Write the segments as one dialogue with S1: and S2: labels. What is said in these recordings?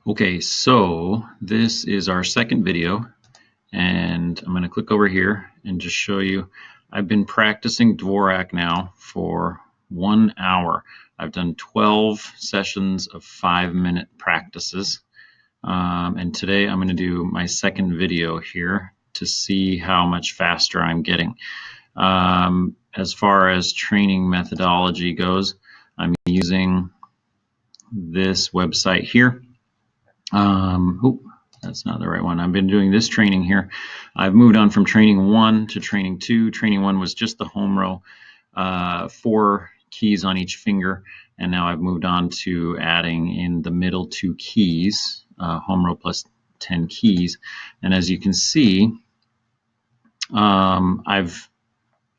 S1: Okay, so this is our second video, and I'm going to click over here and just show you. I've been practicing Dvorak now for 1 hour. I've done 12 sessions of 5-minute practices, and today I'm going to do my second video here to see how much faster I'm getting. As far as training methodology goes, I'm using this website here. That's not the right one. I've been doing this training here. I've moved on from training 1 to training 2. Training 1 was just the home row, 4 keys on each finger, and now I've moved on to adding in the middle 2 keys, home row plus 10 keys. And as you can see, I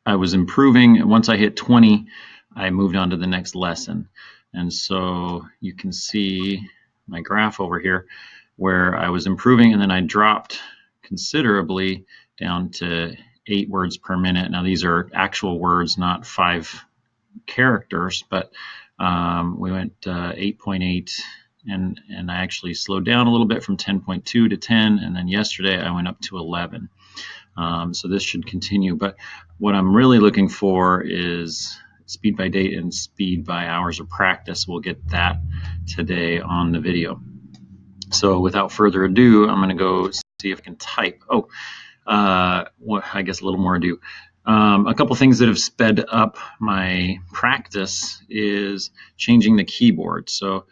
S1: was improving. Once I hit 20, I moved on to the next lesson. And so you can see my graph over here where I was improving, and then I dropped considerably down to 8 words per minute. Now these are actual words, not 5 characters, but we went 8.8, and I actually slowed down a little bit from 10.2 to 10, and then yesterday I went up to 11. So this should continue, but what I'm really looking for is speed by date and speed by hours of practice. We'll get that today on the video. So without further ado, I'm going to go see if I can type. Well, I guess a little more ado. A couple things that have sped up my practice is changing the keyboard. So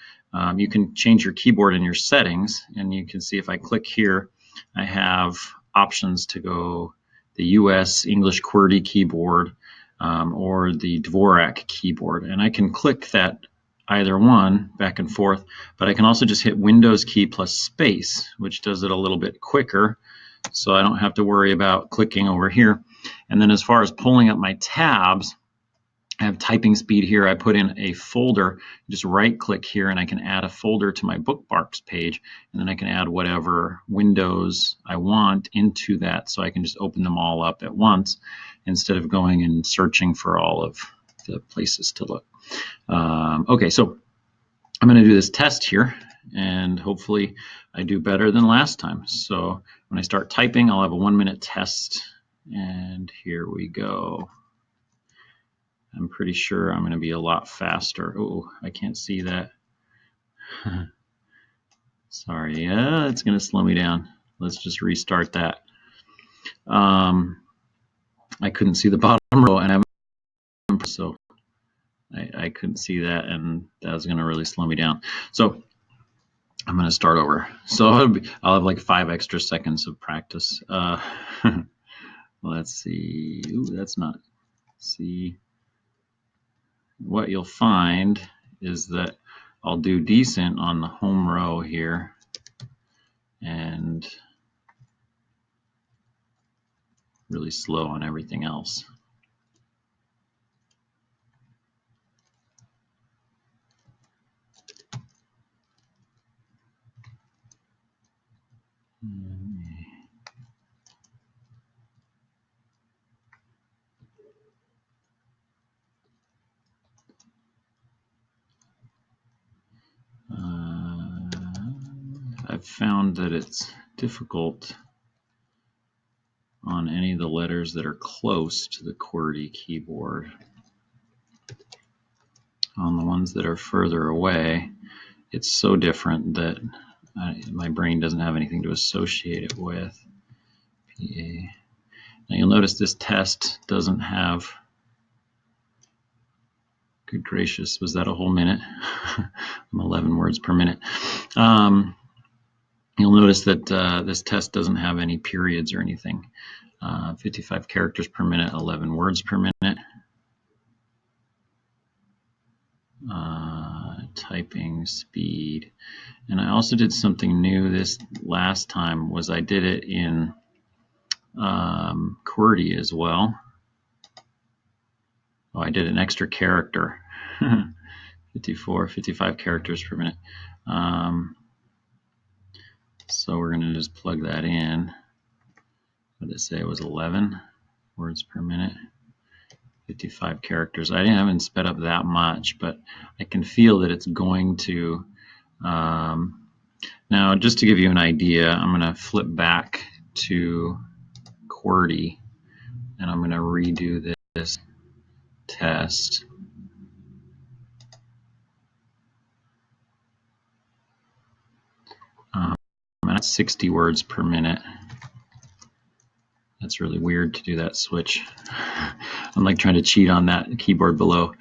S1: you can change your keyboard in your settings, and you can see if I click here, I have options to go the US English Qwerty keyboard or the Dvorak keyboard, and I can click that either one back and forth, but I can also just hit Windows key plus space, which does it a little bit quicker, so I don't have to worry about clicking over here. And then as far as pulling up my tabs, I have typing speed here. I put in a folder, just right click here, and I can add a folder to my bookmarks page, and then I can add whatever windows I want into that, so I can just open them all up at once instead of going and searching for all of the places to look. Okay, so I'm going to do this test here, and hopefully I do better than last time. So when I start typing, I'll have a 1-minute test, and here we go. I'm pretty sure I'm going to be a lot faster. Oh, I can't see that. Sorry, yeah, it's going to slow me down. Let's just restart that. I couldn't see the bottom row, and so I couldn't see that, and that was going to really slow me down. So I'm going to start over. So I'll have like 5 extra seconds of practice. Let's see. Ooh, that's not. See, what you'll find is that I'll do decent on the home row here, and really slow on everything else. I've found that it's difficult on any of the letters that are close to the QWERTY keyboard. On the ones that are further away, it's so different that my brain doesn't have anything to associate it with. PA. Now you'll notice this test doesn't have, good gracious, was that a whole minute? I'm 11 words per minute. You'll notice that this test doesn't have any periods or anything. 55 characters per minute, 11 words per minute. Typing speed. And I also did something new this last time, was I did it in QWERTY as well. Oh, I did an extra character. 55 characters per minute. So we're going to just plug that in. What did it say? It was 11 words per minute, 55 characters. I haven't sped up that much, but I can feel that it's going to. Now Now, just to give you an idea, I'm going to flip back to Qwerty, and I'm going to redo this test. I'm at 60 words per minute. That's really weird to do that switch. I'm like trying to cheat on that keyboard below.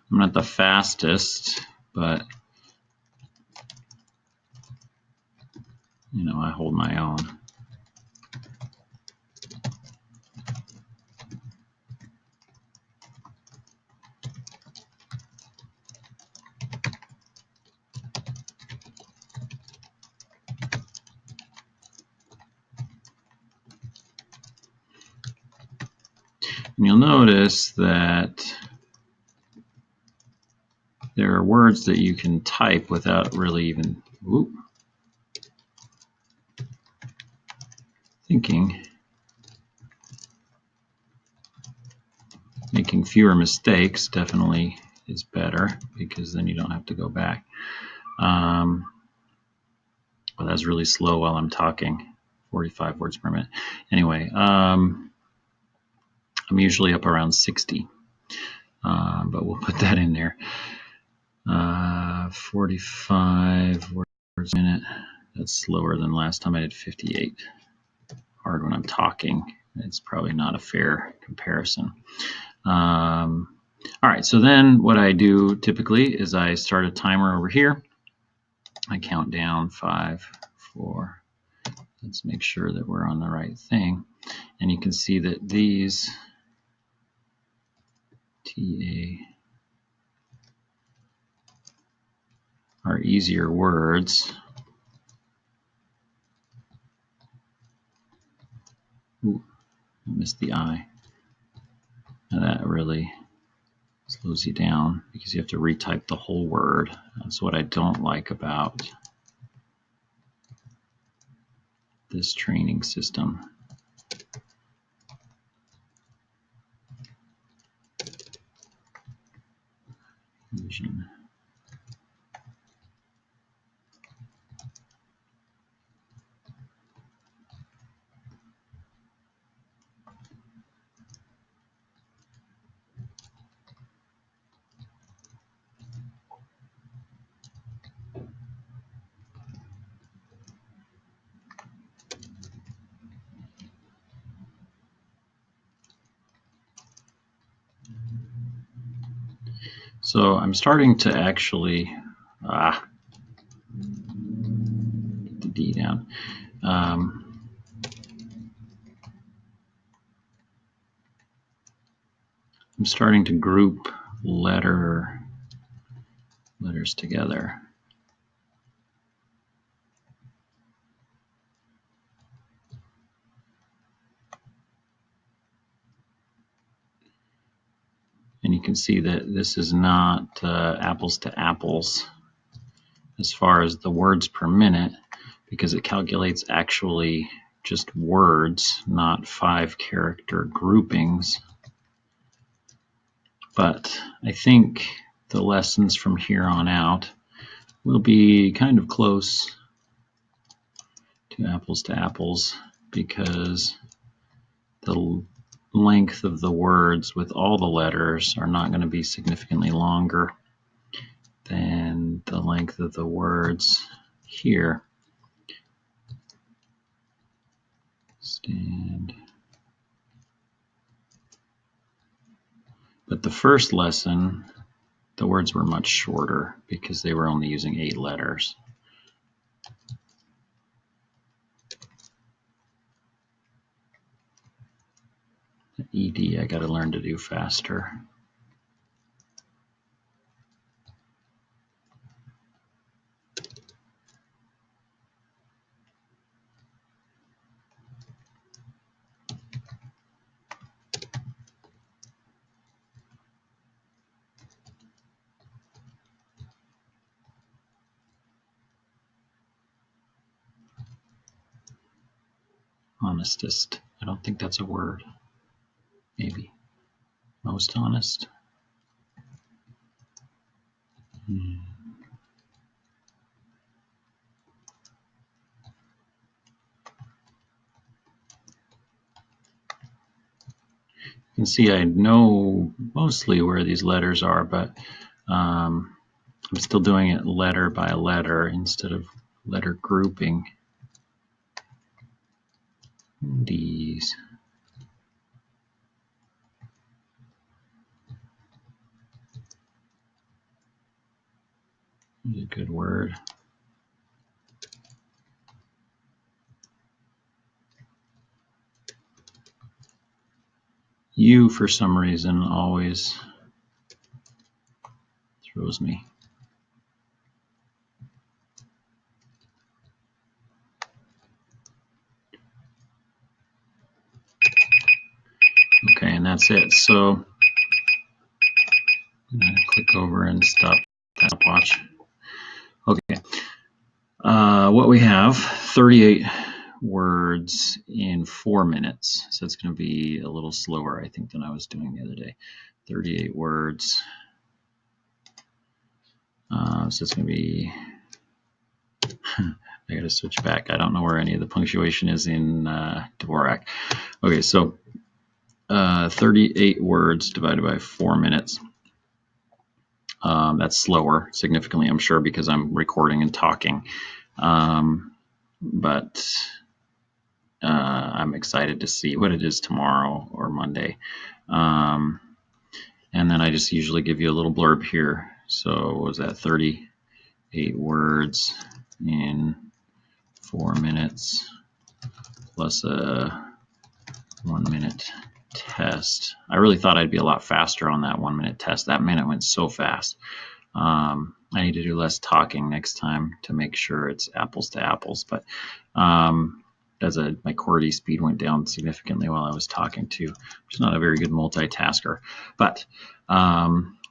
S1: I'm not the fastest, but you know, I hold my own. And you'll notice that there are words that you can type without really even thinking. Making fewer mistakes definitely is better because then you don't have to go back. Well, that's really slow while I'm talking, 45 words per minute. Anyway, I'm usually up around 60, but we'll put that in there. 45 words a minute. That's slower than last time I did 58. Hard when I'm talking. It's probably not a fair comparison. All right, so then what I do typically is I start a timer over here. I count down 5, 4. Let's make sure that we're on the right thing. And you can see that these TA are easier words. Ooh, I missed the I. Now that really slows you down because you have to retype the whole word. That's what I don't like about this training system. Fusion. So I'm starting to actually get the D down. I'm starting to group letters together. And you can see that this is not apples to apples as far as the words per minute, because it calculates actually just words, not 5-character groupings. But I think the lessons from here on out will be kind of close to apples because the length of the words with all the letters are not going to be significantly longer than the length of the words here. Stand. But the first lesson, the words were much shorter because they were only using 8 letters. ED, I got to learn to do faster. Honestest. I don't think that's a word. Maybe. Most honest. can see I know mostly where these letters are, but I'm still doing it letter by letter instead of letter grouping these. Is a good word. You, for some reason, always throws me. Okay, and that's it. So I'm going to click over and stop that watch. Okay. What we have, 38 words in 4 minutes. So it's going to be a little slower, I think, than I was doing the other day. 38 words. So it's going to be, I got to switch back. I don't know where any of the punctuation is in Dvorak. Okay, so 38 words divided by 4 minutes. That's slower, significantly, I'm sure, because I'm recording and talking. But I'm excited to see what it is tomorrow or Monday. And then I just usually give you a little blurb here. So what was that, 38 words in 4 minutes plus a 1 minute test. I really thought I'd be a lot faster on that 1 minute test. That minute went so fast. I need to do less talking next time to make sure it's apples to apples. But my Qwerty speed went down significantly while I was talking too. Which is not a very good multitasker. But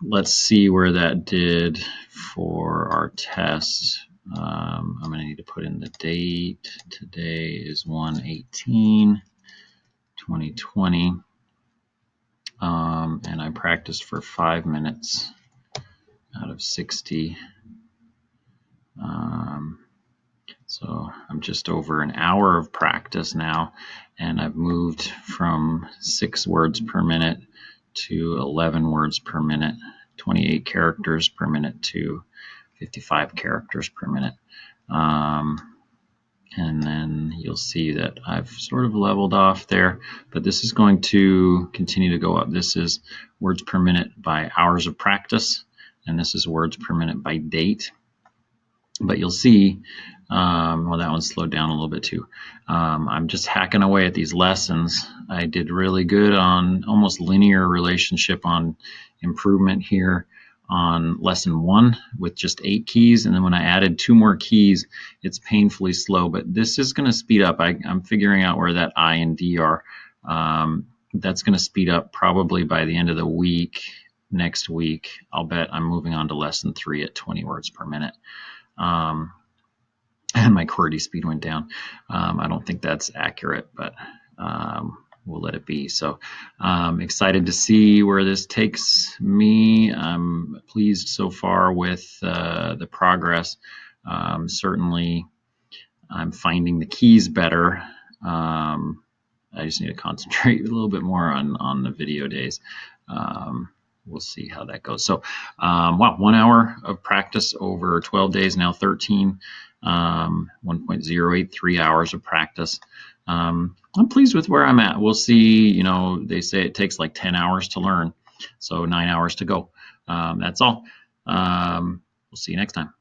S1: let's see where that did for our test. I'm going to need to put in the date. Today is 1/18/2020. And I practiced for 5 minutes out of 60. So I'm just over an hour of practice now, and I've moved from 6 words per minute to 11 words per minute, 28 characters per minute to 55 characters per minute. And then you'll see that I've sort of leveled off there, but this is going to continue to go up. This is words per minute by hours of practice, and this is words per minute by date. But you'll see, well, that one slowed down a little bit too. I'm just hacking away at these lessons. I did really good on almost linear relationship on improvement here on lesson 1 with just 8 keys. And then when I added 2 more keys, it's painfully slow, but this is going to speed up. I'm figuring out where that I and D are. That's going to speed up probably by the end of the week. Next week, I'll bet I'm moving on to lesson 3 at 20 words per minute. And my Qwerty speed went down. I don't think that's accurate, but we'll let it be. So I'm excited to see where this takes me. I'm pleased so far with the progress. Certainly, I'm finding the keys better. I just need to concentrate a little bit more on the video days. We'll see how that goes. So, wow, 1 hour of practice over 12 days, now 13, 1.083 hours of practice. I'm pleased with where I'm at. We'll see, you know, they say it takes like 10 hours to learn, so 9 hours to go. That's all. We'll see you next time.